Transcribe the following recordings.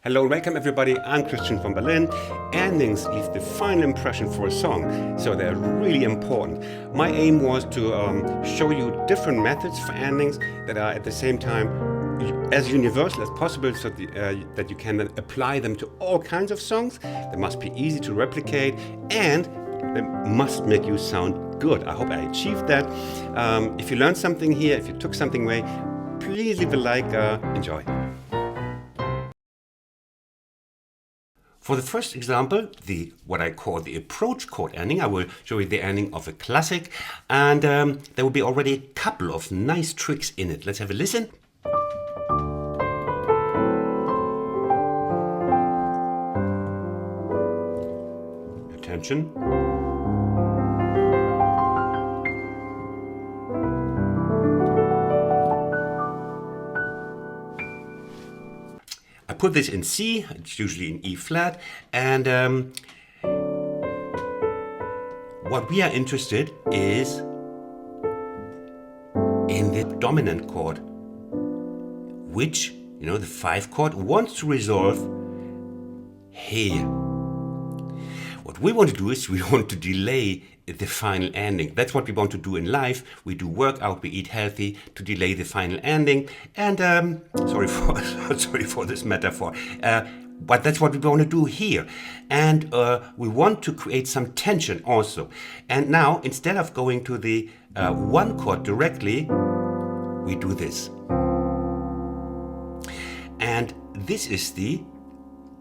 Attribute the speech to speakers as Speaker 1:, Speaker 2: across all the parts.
Speaker 1: Hello, welcome everybody. I'm Christian from Berlin. Endings leave the final impression for a song, so they're really important. My aim was to show you different methods for endings that are at the same time as universal as possible, so that you can then apply them to all kinds of songs. They must be easy to replicate and they must make you sound good. I hope I achieved that. If you learned something here, if you took something away, please leave a like. Enjoy. For the first example, what I call the approach chord ending, I will show you the ending of a classic, and there will be already a couple of nice tricks in it. Let's have a listen. Attention. I put this in C, it's usually in E flat, and what we are interested is in the dominant chord, which, the 5 chord wants to resolve here. What we want to do is we want to delay the final ending. That's what we want to do in life. We do work out, we eat healthy to delay the final ending. And sorry for this metaphor, but that's what we want to do here. And we want to create some tension also. And now, instead of going to the 1 chord directly, we do this. And this is the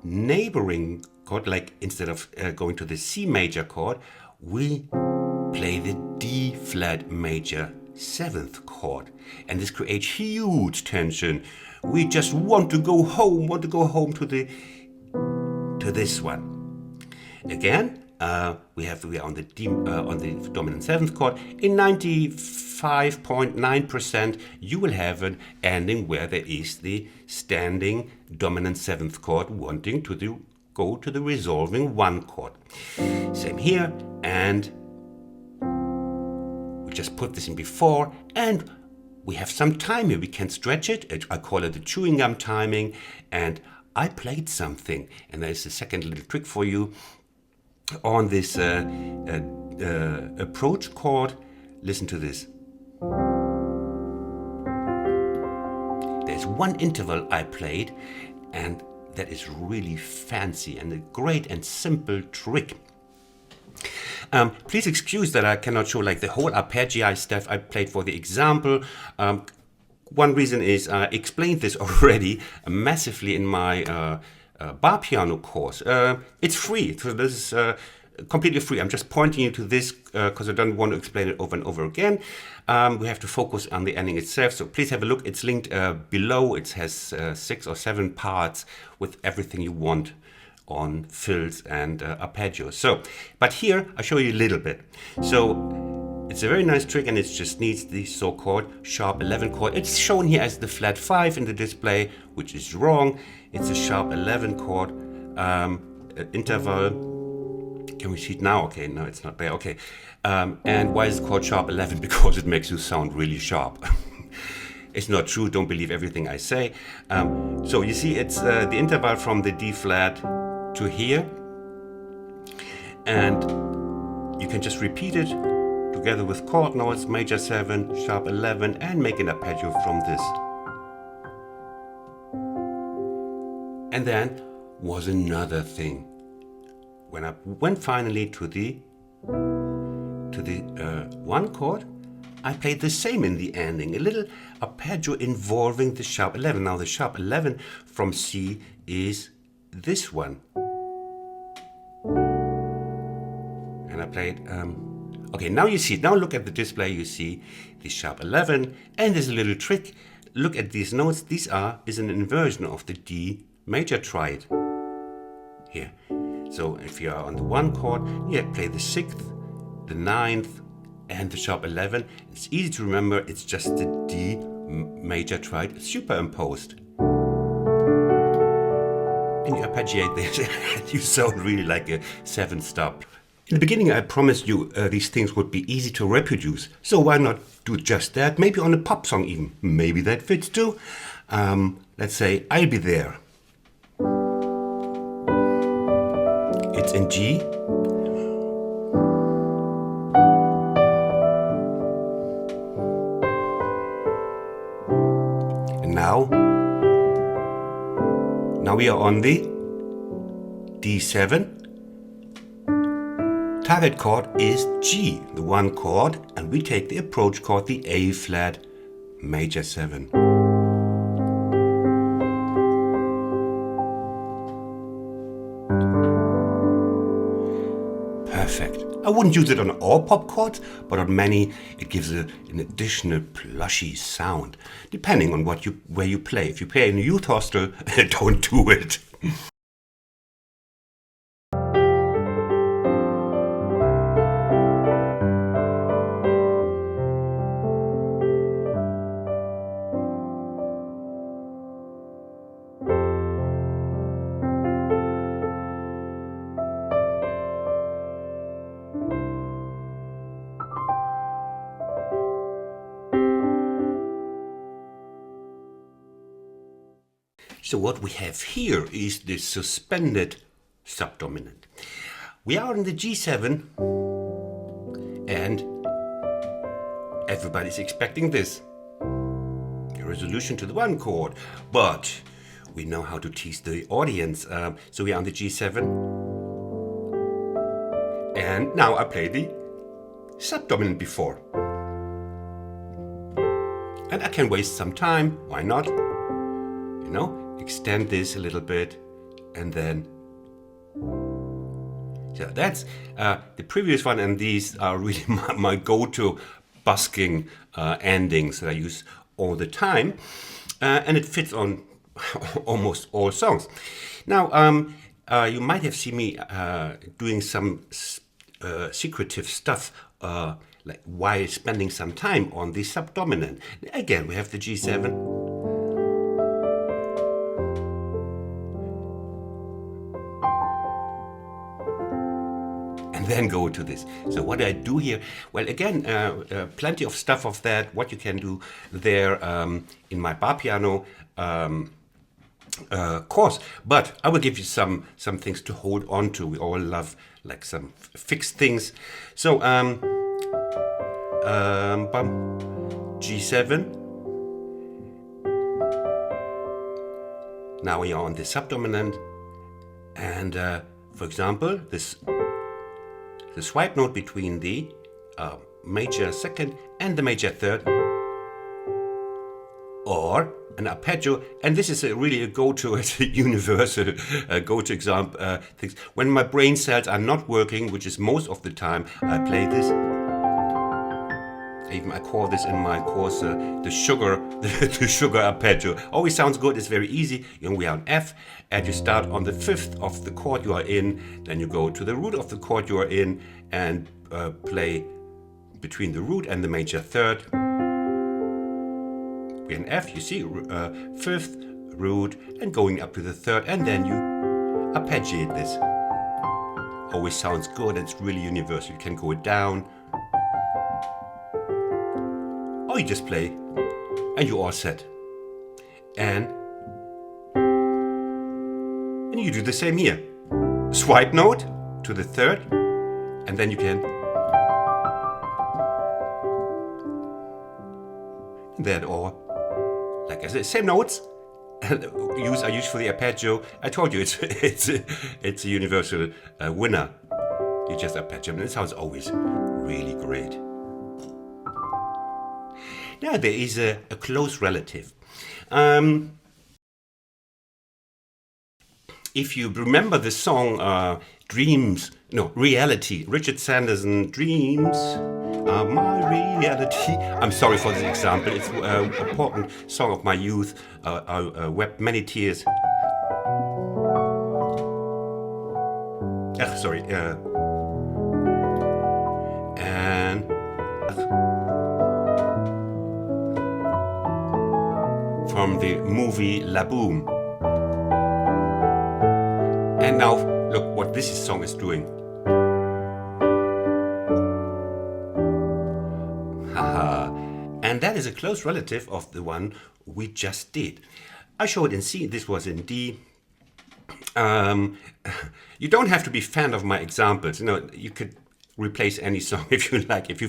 Speaker 1: neighboring chord. Like instead of going to the C major chord, we play the D flat major 7th chord, and this creates huge tension. We just want to go home, to this one. Again, we are on the dominant 7th chord. In 95.9%, you will have an ending where there is the standing dominant 7th chord wanting to go to the resolving 1 chord. Same here, and we just put this in before, and we have some time here. We can stretch it. I call it the chewing gum timing, and I played something, and there's a second little trick for you on this approach chord. Listen to this. There's one interval I played, and that is really fancy and a great and simple trick. Please excuse that I cannot show like the whole arpeggio stuff I played for the example. One reason is I explained this already massively in my bar piano course. It's free, so this is completely free. I'm just pointing you to this because I don't want to explain it over and over again. We have to focus on the ending itself, so please have a look. It's linked below. It has 6 or 7 parts with everything you want on fills and arpeggios. So, but here I'll show you a little bit. So it's a very nice trick, and it just needs the so-called sharp 11 chord. It's shown here as the flat 5 in the display, which is wrong. It's a sharp 11 chord interval. Can we see it now? Okay, no, it's not there. Okay, and why is it called sharp 11? Because it makes you sound really sharp. It's not true. Don't believe everything I say. So you see, it's the interval from the D flat to here, and you can just repeat it together with chord notes, major 7, sharp 11, and make an arpeggio from this. And then was another thing. When I went finally to the 1 chord, I played the same in the ending, a little arpeggio involving the sharp 11. Now the sharp 11 from C is this one. And I played, okay, now you see, now look at the display, you see the sharp 11, and there's a little trick. Look at these notes. Is an inversion of the D major triad here. So if you are on the 1 chord, you play the 6th, the 9th, and the sharp 11. It's easy to remember, it's just the D major triad superimposed. And you arpeggiate this, and you sound really like a 7-stop. In the beginning I promised you these things would be easy to reproduce, so why not do just that? Maybe on a pop song even. Maybe that fits too. Let's say, I'll be there. It's in G. And now we are on the D7. Target chord is G, the one chord, and we take the approach chord, the A flat major 7. Perfect. I wouldn't use it on all pop chords, but on many it gives an additional plushy sound, depending on where you play. If you play in a youth hostel, don't do it. So what we have here is the suspended subdominant. We are in the G7 and everybody's expecting this. A resolution to the one chord, but we know how to tease the audience. So we are on the G7 and now I play the subdominant before. And I can waste some time, why not? You know? Extend this a little bit and then so that's the previous one, and these are really my go-to busking endings that I use all the time, and it fits on almost all songs. Now you might have seen me doing some secretive stuff like while spending some time on the subdominant. Again, we have the G7. Then go to this. So what I do here, well, again, plenty of stuff of that, what you can do there in my bar piano course, but I will give you some things to hold on to. We all love like some fixed things. So G7. Now we are on the subdominant, and for example, the swipe note between the major second and the major third, or an arpeggio, and this is really a go-to, it's a universal go-to example. Things. When my brain cells are not working, which is most of the time, I play this. Even I call this in my course the sugar arpeggio. Always sounds good. It's very easy. You know, we are on F, and you start on the fifth of the chord you are in. Then you go to the root of the chord you are in and play between the root and the major third. We're in F. You see, fifth, root, and going up to the third, and then you arpeggiate this. Always sounds good. It's really universal. You can go it down. Or you just play and you're all set. And you do the same here. Swipe note to the third, and then you can. And that all, like I said, same notes. I use for the arpeggio. I told you it's a universal winner. You just arpeggio, and it sounds always really great. Now there is a close relative. If you remember the song Reality, Richard Sanderson, Dreams are my reality. I'm sorry for this example, it's an important song of my youth. I wept many tears. Sorry. And from the movie La Boom. And now look what this song is doing. Haha. And that is a close relative of the one we just did. I showed in C, this was in D. Um, you don't have to be fan of my examples. You know, you could replace any song if you like. If you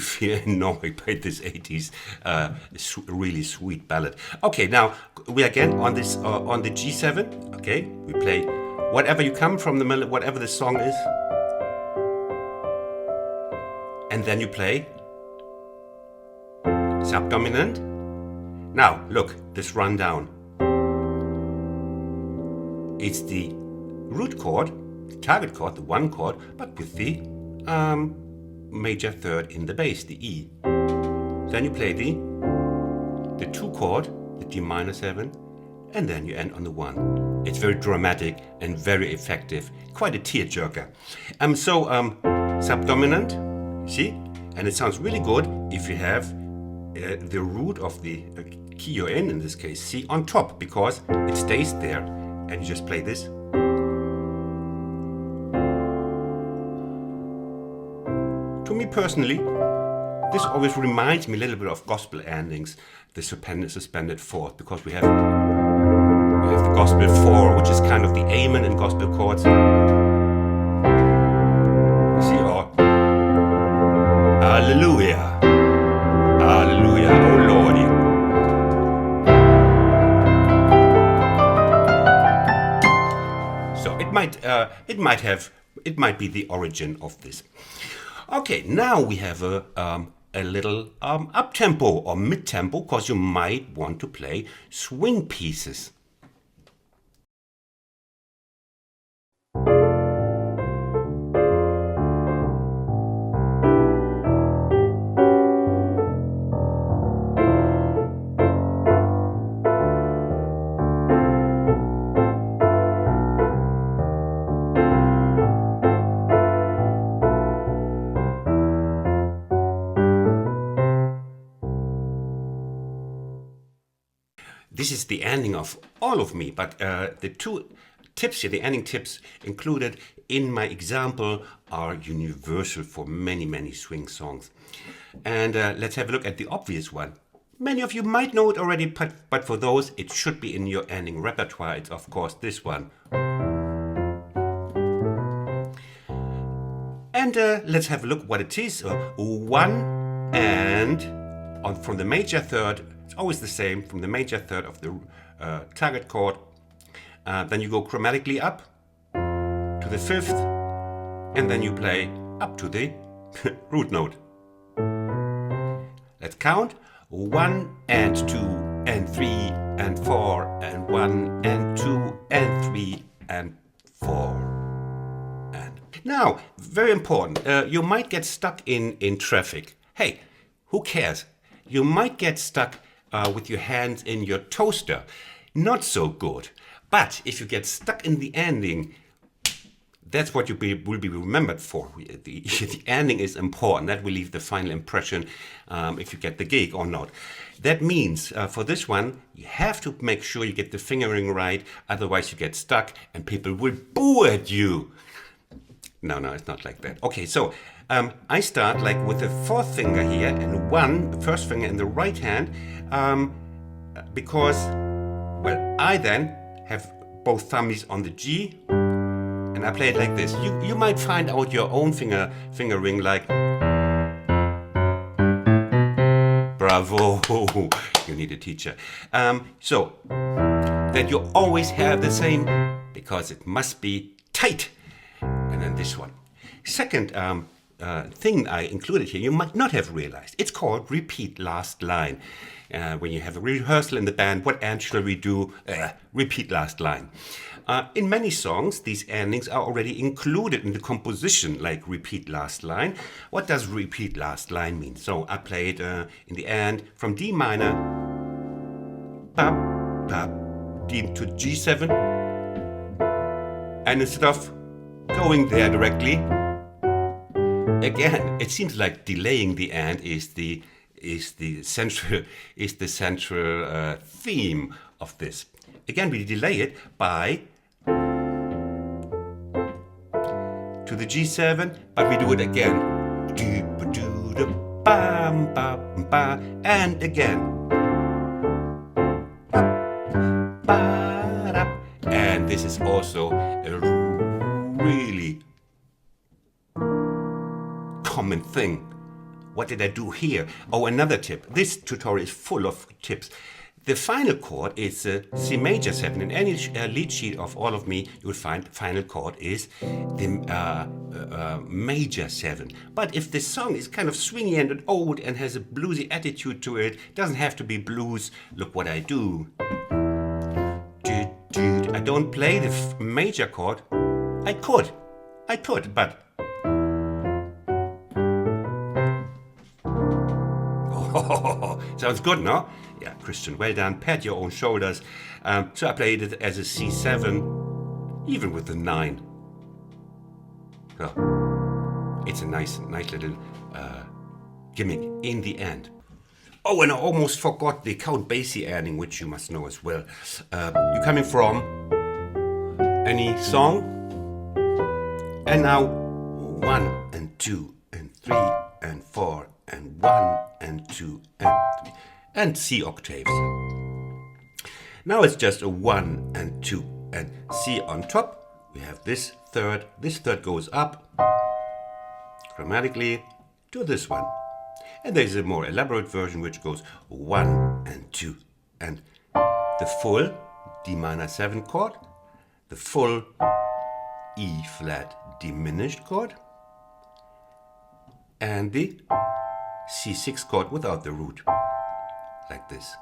Speaker 1: feel annoyed by this 80s really sweet ballad. Okay, now we again on this on the G7. Okay, we play whatever you come from the middle, whatever the song is, and then you play subdominant. Now look, this rundown. It's the root chord, the target chord, the one chord, but with the major third in the bass, the E. Then you play the two chord, the D minor 7, and then you end on the 1. It's very dramatic and very effective, quite a tearjerker. Subdominant, see? And it sounds really good if you have the root of the key you're in this case, C, on top, because it stays there. And you just play this. To me personally, this always reminds me a little bit of gospel endings, the suspended fourth, because we have the gospel 4, which is kind of the amen in gospel chords. You see, or Hallelujah, Hallelujah, oh Lordy. It might be the origin of this. Okay, now we have a little up tempo or mid tempo, because you might want to play swing pieces. This is the ending of all of me, but the two tips here, the ending tips included in my example, are universal for many, many swing songs. And let's have a look at the obvious one. Many of you might know it already, but for those, it should be in your ending repertoire. It's of course this one. And let's have a look what it is. 1 and from the major third. It's always the same, from the major third of the target chord. Then you go chromatically up to the 5th, and then you play up to the root note. Let's count. 1 and 2 and 3 and 4 and 1 and 2 and 3 and 4. And now, very important, you might get stuck in traffic. Hey, who cares? You might get stuck with your hands in your toaster. Not so good. But if you get stuck in the ending, that's what you will be remembered for. The ending is important. That will leave the final impression if you get the gig or not. That means for this one, you have to make sure you get the fingering right. Otherwise you get stuck and people will boo at you. No, it's not like that. Okay, so I start like with the 4th finger here and the first finger in the right hand, because, well, I then have both thumbs on the G, and I play it like this. You might find out your own fingering like, bravo, you need a teacher. So that you always have the same, because it must be tight. And then this one. Second thing I included here, you might not have realized. It's called repeat last line. When you have a rehearsal in the band, what end shall we do? Repeat last line. In many songs, these endings are already included in the composition, like repeat last line. What does repeat last line mean? So I play it in the end from D minor, D to G7, and instead of going there directly, again, it seems like delaying the end is the central theme of this. Again, we delay it by to the G7, but we do it again, and again, and this is also a really common thing. What did I do here? Oh, another tip. This tutorial is full of tips. The final chord is a C major 7. In any lead sheet of all of me, you will find final chord is the major 7. But if the song is kind of swingy and old and has a bluesy attitude to it, doesn't have to be blues. Look what I do. I don't play the major chord. I could, but oh, sounds good, no? Yeah, Christian, well done. Pat your own shoulders. So I played it as a C7, even with the 9. So it's a nice little gimmick in the end. Oh, and I almost forgot the Count Basie ending, which you must know as well. You're coming from any song, and now 1 and 2 and 3 and 4 and 1 and 2 and 3 and C octaves. Now it's just a 1 and 2 and C on top. We have this third. This third goes up chromatically to this one. And there's a more elaborate version which goes 1 and 2 and the full D minor 7 chord, the full E flat diminished chord, and the C6 chord without the root, like this.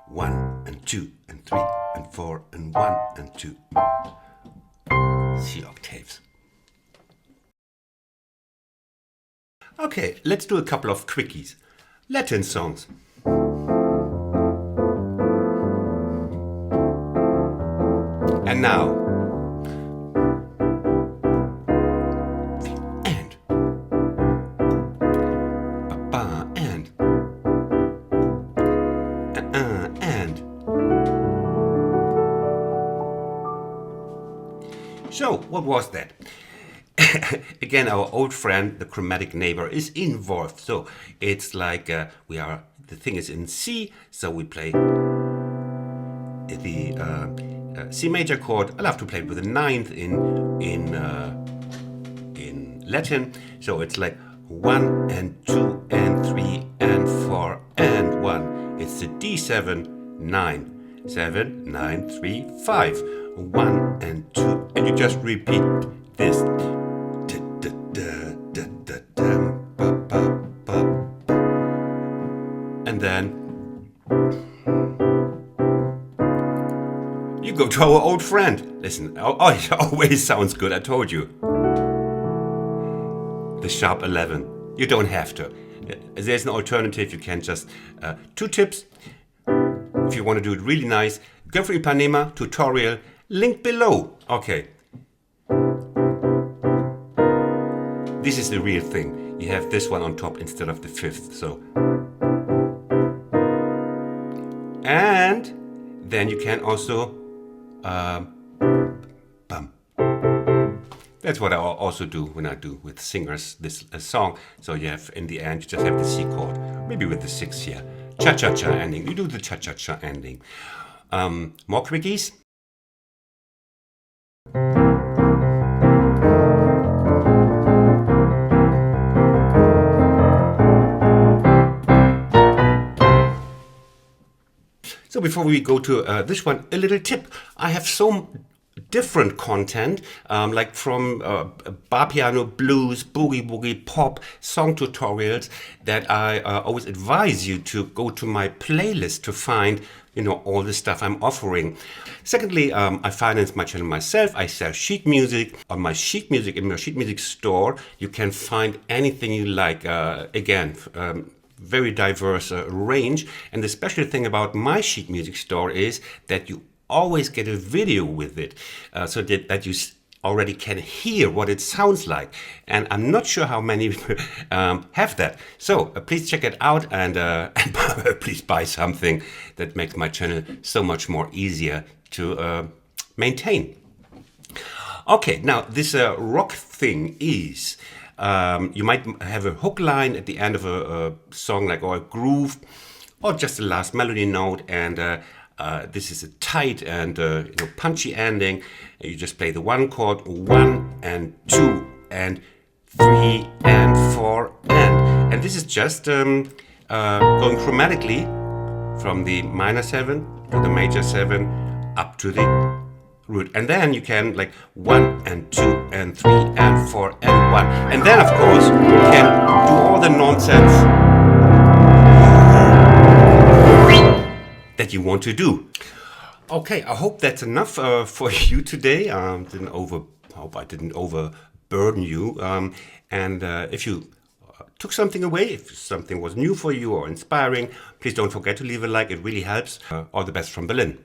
Speaker 1: 1 and 2 and 3 and 4 and 1 and 2. C octaves. Okay, let's do a couple of quickies. Latin songs. And now, and, ba-ba, and, and. So, what was that? Again, our old friend, the chromatic neighbor, is involved. So it's like the thing is in C, so we play the C major chord. I'll have to play it with a 9th in Latin. So it's like 1 and 2 and 3 and 4 and 1. It's the D7, 9, 7, 9, 3, 5, 1 and 2, and you just repeat this. And then you go to our old friend. Listen, oh, it always sounds good, I told you. The sharp 11. You don't have to. There's an alternative, you can just... 2 tips. If you want to do it really nice, go for Ipanema tutorial, link below. Okay. This is the real thing. You have this one on top instead of the 5th, so... And then you can also bum. That's what I also do when I do with singers this song. So you have, in the end, you just have the C chord, maybe with the 6th here. Cha-cha-cha ending. You do the cha-cha-cha ending. More quickies? So before we go to this one, a little tip. I have so different content, like from bar piano, blues, boogie, pop, song tutorials, that I always advise you to go to my playlist to find, all the stuff I'm offering. Secondly, I finance my channel myself. I sell sheet music. On my sheet music, in my sheet music store, you can find anything you like. Again, very diverse range. And the special thing about my sheet music store is that you always get a video with it, so that you already can hear what it sounds like. And I'm not sure how many have that. So please check it out and please buy something that makes my channel so much more easier to maintain. Okay, now this rock thing is, you might have a hook line at the end of a song, like, or a groove, or just the last melody note, and this is a tight and punchy ending. You just play the one chord, 1 and 2 and 3 and 4 and this is just going chromatically from the minor 7 to the major 7 up to the root. And then you can like 1 and 2 and 3 and 4 and 1. And then of course you can do all the nonsense that you want to do. Okay, I hope that's enough for you today. Hope I didn't overburden you. And if you took something away, if something was new for you or inspiring, please don't forget to leave a like. It really helps. All the best from Berlin.